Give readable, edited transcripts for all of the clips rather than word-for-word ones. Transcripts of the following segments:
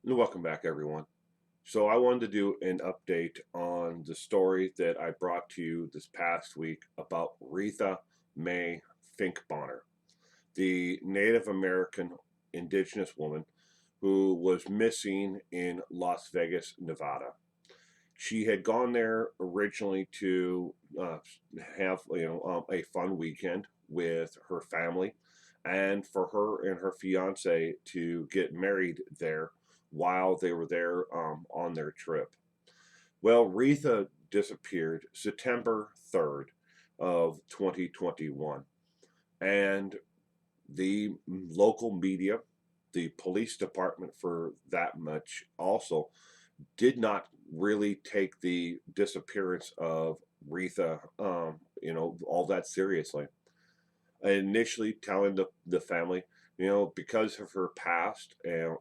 Welcome back, everyone. So, I wanted to do an update on the story that I brought to you this past week about Reatha May Finkbonner, the Native American indigenous woman who was missing in Las Vegas, Nevada. She had gone there originally to have a fun weekend with her family, and for her and her fiance to get married there while they were there on their trip. Well, Retha disappeared September 3rd of 2021, and the local media, the police department for that much also did not really take the disappearance of Retha, all that seriously. Initially telling the family, because of her past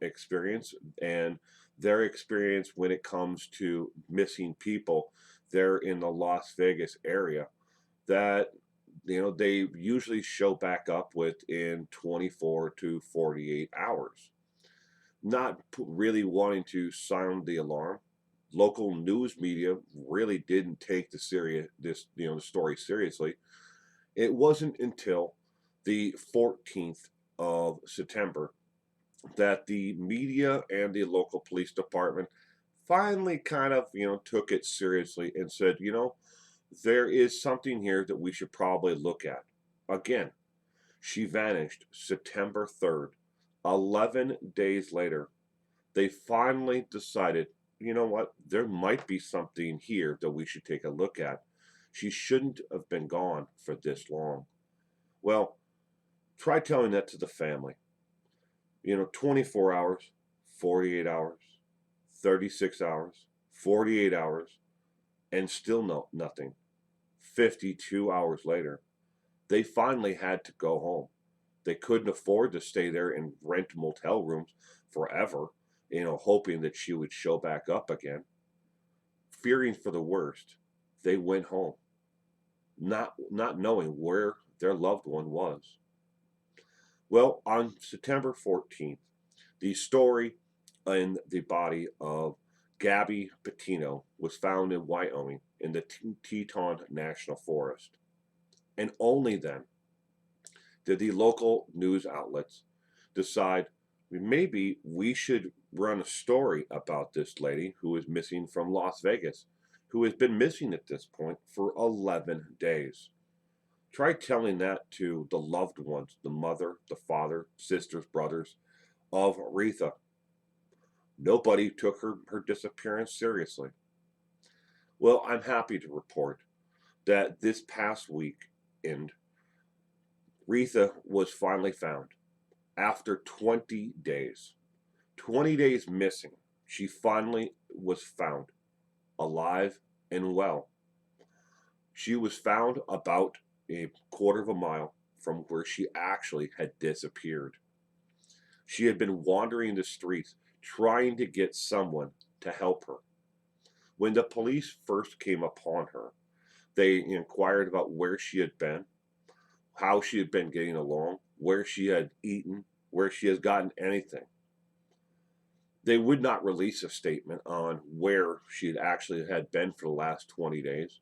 experience and their experience when it comes to missing people there in the Las Vegas area, that they usually show back up within 24 to 48 hours, not really wanting to sound the alarm. Local news media really didn't take the story seriously. It wasn't until the 14th of September that the media and the local police department finally kind of, took it seriously and said, there is something here that we should probably look at. Again, she vanished September 3rd. 11 days later, they finally decided, you know what, there might be something here that we should take a look at. She shouldn't have been gone for this long. Well, try telling that to the family. 24 hours, 48 hours, 36 hours, 48 hours, and still nothing. 52 hours later, they finally had to go home. They couldn't afford to stay there and rent motel rooms forever, hoping that she would show back up again. Fearing for the worst, they went home, not knowing where their loved one was. Well, on September 14th, the story in the body of Gabby Patino was found in Wyoming in the Teton National Forest. And only then did the local news outlets decide maybe we should run a story about this lady who is missing from Las Vegas, who has been missing at this point for 11 days. Try telling that to the loved ones, the mother, the father, sisters, brothers of Reatha. Nobody took her disappearance seriously. Well, I'm happy to report that this past weekend, Reatha was finally found after 20 days. 20 days missing. She finally was found alive and well. She was found about a quarter of a mile from where she actually had disappeared. She had been wandering the streets trying to get someone to help her. When the police first came upon her, they inquired about where she had been, how she had been getting along, where she had eaten, where she has gotten anything. They would not release a statement on where she had been for the last 20 days,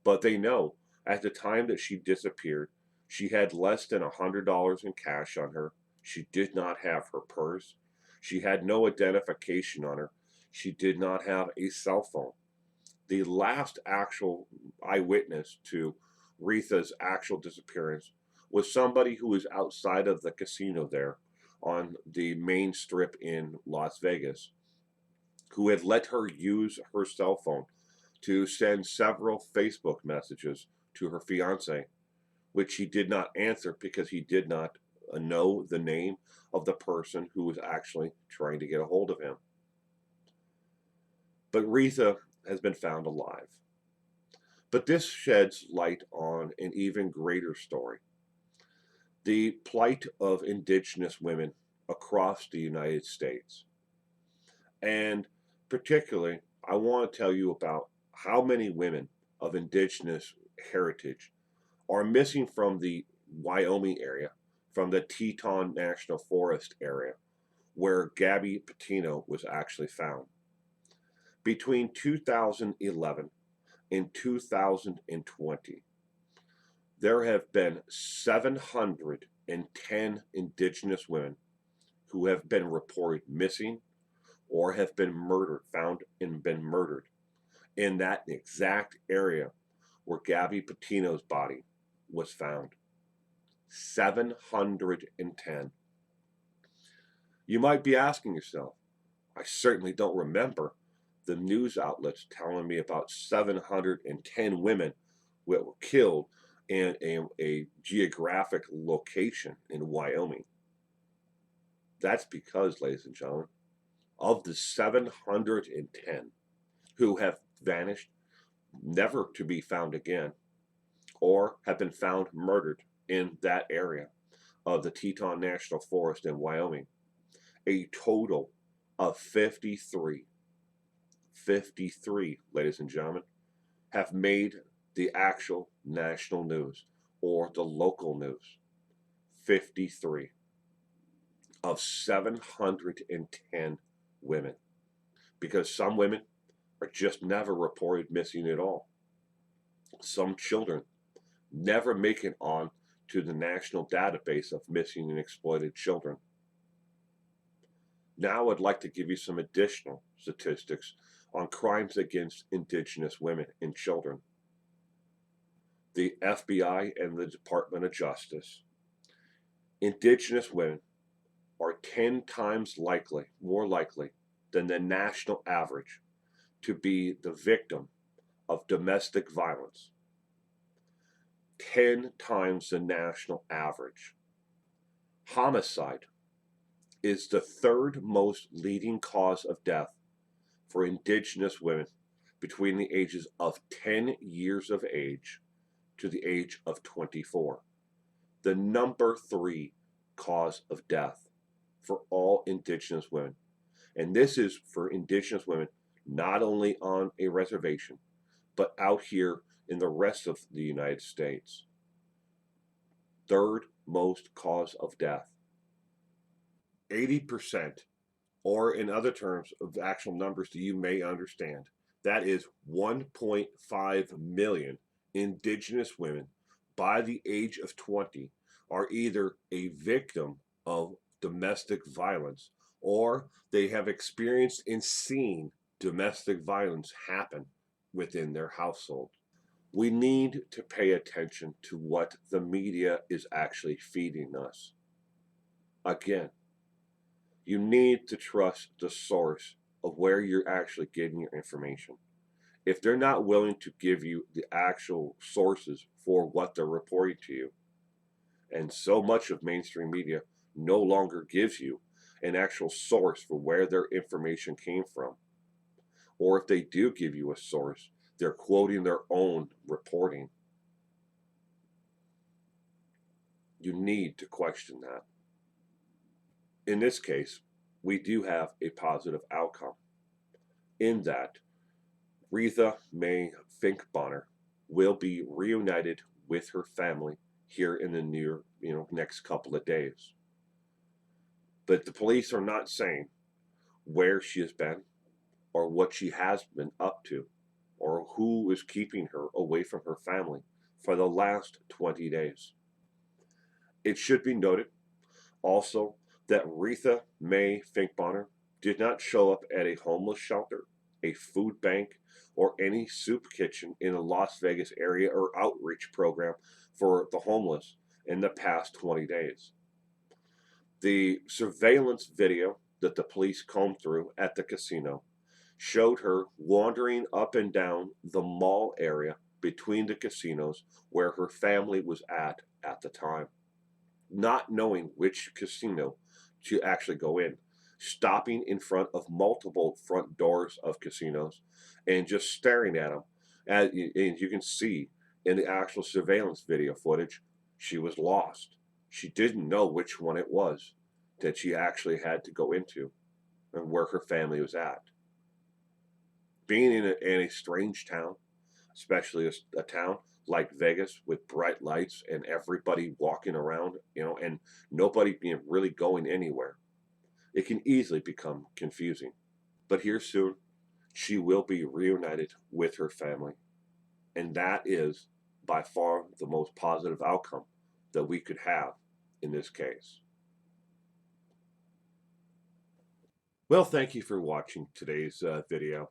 but they know at the time that she disappeared, she had less than $100 in cash on her. She did not have her purse. She had no identification on her. She did not have a cell phone. The last actual eyewitness to Reatha's actual disappearance was somebody who was outside of the casino there on the main strip in Las Vegas, who had let her use her cell phone to send several Facebook messages to her fiance, which he did not answer because he did not know the name of the person who was actually trying to get a hold of him. But Reatha has been found alive. But this sheds light on an even greater story: the plight of indigenous women across the United States. And particularly, I want to tell you about how many women of indigenous heritage are missing from the Wyoming area, from the Teton National Forest area, where Gabby Petito was actually found. Between 2011 and 2020, there have been 710 indigenous women who have been reported missing or have been murdered, found and been murdered in that exact area where Gabby Petito's body was found. 710. You might be asking yourself, I certainly don't remember the news outlets telling me about 710 women that were killed in a geographic location in Wyoming. That's because, ladies and gentlemen, of the 710 who have vanished, never to be found again, or have been found murdered in that area of the Teton National Forest in Wyoming, a total of 53, ladies and gentlemen, have made the actual national news or the local news. 53 of 710 women. Because some women are just never reported missing at all. Some children never make it on to the national database of missing and exploited children. Now I'd like to give you some additional statistics on crimes against indigenous women and children. The FBI and the Department of Justice, indigenous women are 10 times more likely than the national average to be the victim of domestic violence. 10 times the national average. Homicide is the third most leading cause of death for indigenous women between the ages of 10 years of age to the age of 24. The number 3 cause of death for all indigenous women. And this is for indigenous women not only on a reservation, but out here in the rest of the United States. Third most cause of death. 80%, or in other terms of actual numbers that you may understand, that is 1.5 million indigenous women by the age of 20 are either a victim of domestic violence or they have experienced and seen domestic violence happen within their household. We need to pay attention to what the media is actually feeding us. Again, you need to trust the source of where you're actually getting your information. If they're not willing to give you the actual sources for what they're reporting to you, and so much of mainstream media no longer gives you an actual source for where their information came from, or if they do give you a source, they're quoting their own reporting. You need to question that. In this case, we do have a positive outcome in that Reatha May Finkbonner will be reunited with her family here in the next couple of days. But the police are not saying where she has been or what she has been up to or who is keeping her away from her family for the last 20 days. It should be noted also that Reatha May Finkbonner did not show up at a homeless shelter, a food bank, or any soup kitchen in the Las Vegas area or outreach program for the homeless in the past 20 days. The surveillance video that the police combed through at the casino showed her wandering up and down the mall area between the casinos where her family was at the time, not knowing which casino to actually go in, stopping in front of multiple front doors of casinos and just staring at them. And you can see in the actual surveillance video footage, she was lost. She didn't know which one it was that she actually had to go into and where her family was at. Being in a strange town, especially a town like Vegas with bright lights and everybody walking around, and nobody really going anywhere. it can easily become confusing. But here soon, she will be reunited with her family, and that is by far the most positive outcome that we could have in this case. Well, thank you for watching today's video.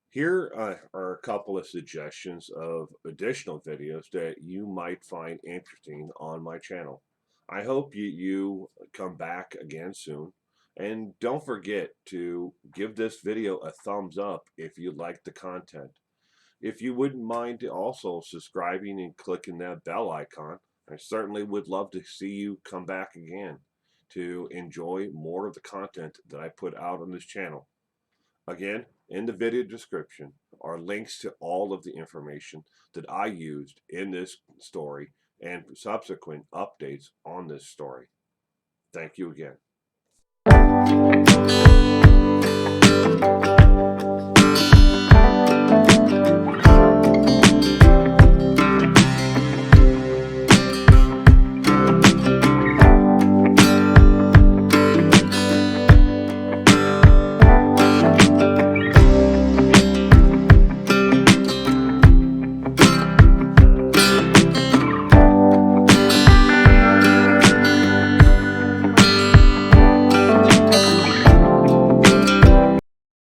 Here are a couple of suggestions of additional videos that you might find interesting on my channel. I hope you come back again soon. And don't forget to give this video a thumbs up if you like the content. If you wouldn't mind also subscribing and clicking that bell icon, I certainly would love to see you come back again to enjoy more of the content that I put out on this channel. Again, in the video description are links to all of the information that I used in this story and subsequent updates on this story. Thank you again.